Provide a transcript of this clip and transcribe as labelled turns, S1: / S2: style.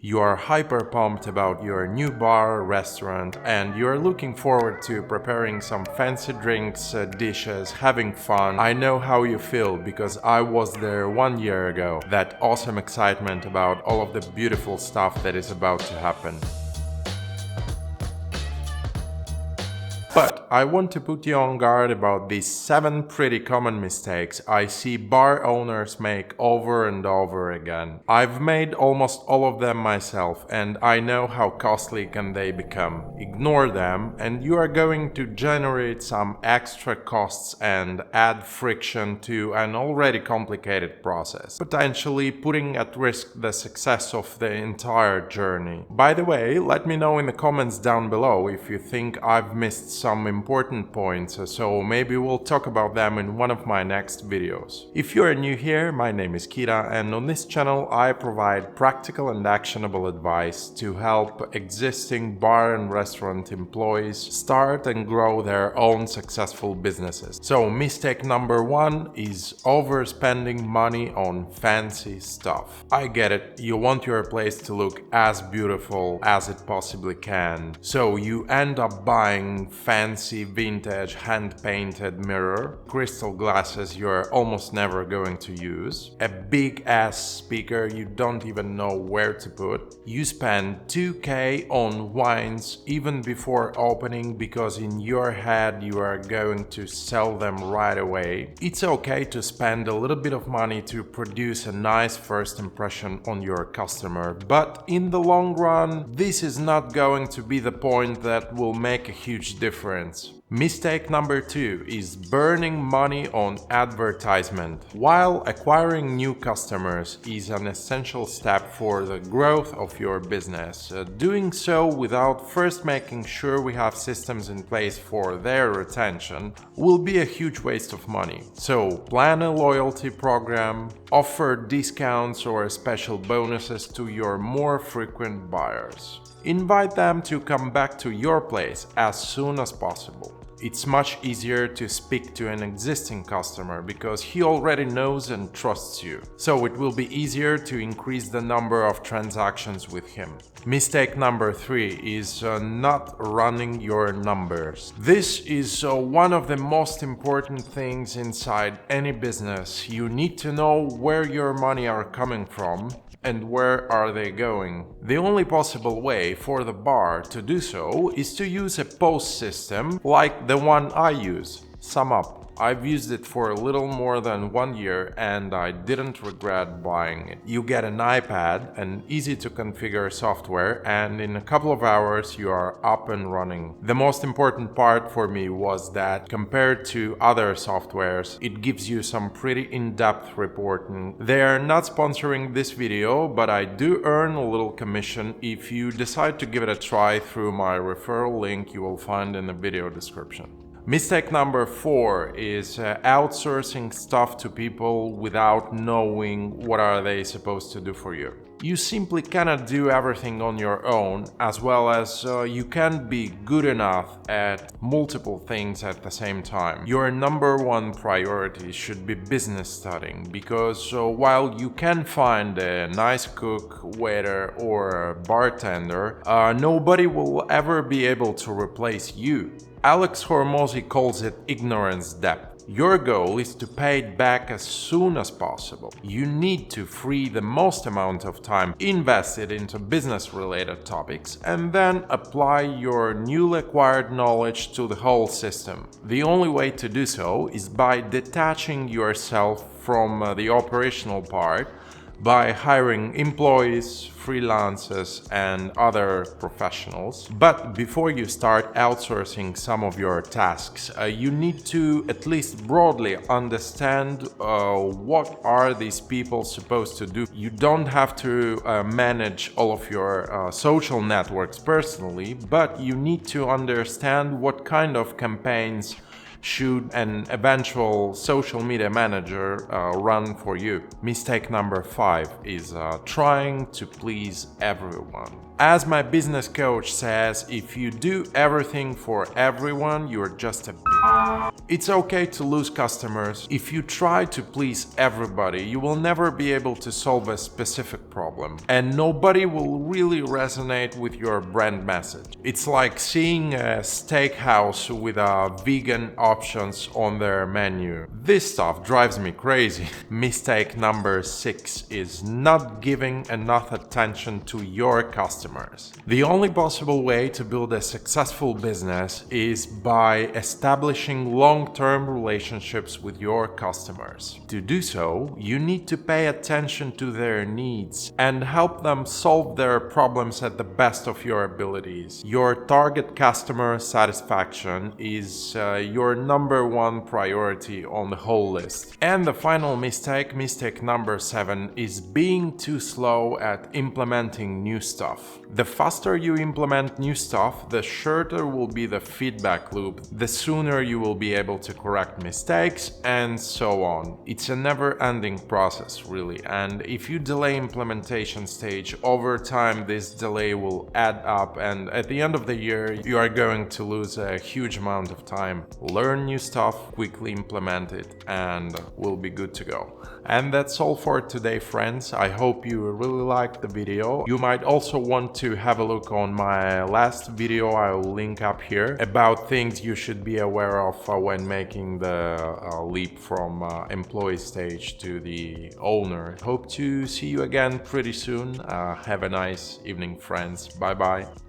S1: You are hyper pumped about your new bar, restaurant, and you are looking forward to preparing some fancy drinks, dishes, having fun. I know how you feel because I was there 1 year ago. That awesome excitement about all of the beautiful stuff that is about to happen. But I want to put you on guard about these 7 pretty common mistakes I see bar owners make over and over again. I've made almost all of them myself and I know how costly can they become. Ignore them and you are going to generate some extra costs and add friction to an already complicated process, potentially putting at risk the success of the entire journey. By the way, let me know in the comments down below if you think I've missed some important points, so maybe we'll talk about them in one of my next videos. If you're new here, my name is Kira and on this channel I provide practical and actionable advice to help existing bar and restaurant employees start and grow their own successful businesses. So mistake number 1 is overspending money on fancy stuff. I get it, you want your place to look as beautiful as it possibly can, so you end up buying fancy vintage hand-painted mirror, crystal glasses you're almost never going to use, a big ass speaker you don't even know where to put. You spend 2k on wines even before opening because in your head you are going to sell them right away. It's okay to spend a little bit of money to produce a nice first impression on your customer, but in the long run this is not going to be the point that will make a huge difference. Mistake number 2 is burning money on advertisement. While acquiring new customers is an essential step for the growth of your business, doing so without first making sure we have systems in place for their retention will be a huge waste of money. So plan a loyalty program, offer discounts or special bonuses to your more frequent buyers. Invite them to come back to your place as soon as possible. It's much easier to speak to an existing customer because he already knows and trusts you, so it will be easier to increase the number of transactions with him. Mistake number 3 is not running your numbers. This is one of the most important things inside any business. You need to know where your money are coming from and where are they going. The only possible way for the bar to do so is to use a POS system like the one I use, SumUp. I've used it for a little more than 1 year and I didn't regret buying it. You get an iPad, an easy to configure software, and in a couple of hours you are up and running. The most important part for me was that compared to other softwares, it gives you some pretty in-depth reporting. They are not sponsoring this video, but I do earn a little commission if you decide to give it a try through my referral link you will find in the video description. Mistake number 4 is outsourcing stuff to people without knowing what are they supposed to do for you. You simply cannot do everything on your own, as well as you can't be good enough at multiple things at the same time. Your number 1 priority should be business studying, because while you can find a nice cook, waiter or a bartender, nobody will ever be able to replace you. Alex Hormozi calls it ignorance debt. Your goal is to pay it back as soon as possible. You need to free the most amount of time invested into business-related topics and then apply your newly acquired knowledge to the whole system. The only way to do so is by detaching yourself from the operational part, by hiring employees, freelancers and other professionals. But before you start outsourcing some of your tasks, you need to at least broadly understand what are these people supposed to do. You don't have to manage all of your social networks personally, but you need to understand what kind of campaigns should an eventual social media manager run for you. Mistake number 5 is trying to please everyone. As my business coach says, if you do everything for everyone, you're just a bitch. It's okay to lose customers. If you try to please everybody, you will never be able to solve a specific problem, and nobody will really resonate with your brand message. It's like seeing a steakhouse with vegan options on their menu. This stuff drives me crazy. Mistake number 6 is not giving enough attention to your customers. The only possible way to build a successful business is by establishing long-term relationships with your customers. To do so, you need to pay attention to their needs and help them solve their problems at the best of your abilities. Your target customer satisfaction is your number 1 priority on the whole list. And the final mistake number 7, is being too slow at implementing new stuff. The faster you implement new stuff, the shorter will be the feedback loop, the sooner you will be able to correct mistakes, and so on. It's a never-ending process, really, and if you delay implementation stage, over time this delay will add up, and at the end of the year you are going to lose a huge amount of time. Learn new stuff, quickly implement it, and we'll be good to go. And that's all for today, friends. I hope you really liked the video. You might also want to have a look on my last video, I will link up here, about things you should be aware of when making the leap from employee stage to the owner. Hope to see you again pretty soon. Have a nice evening, friends. Bye bye.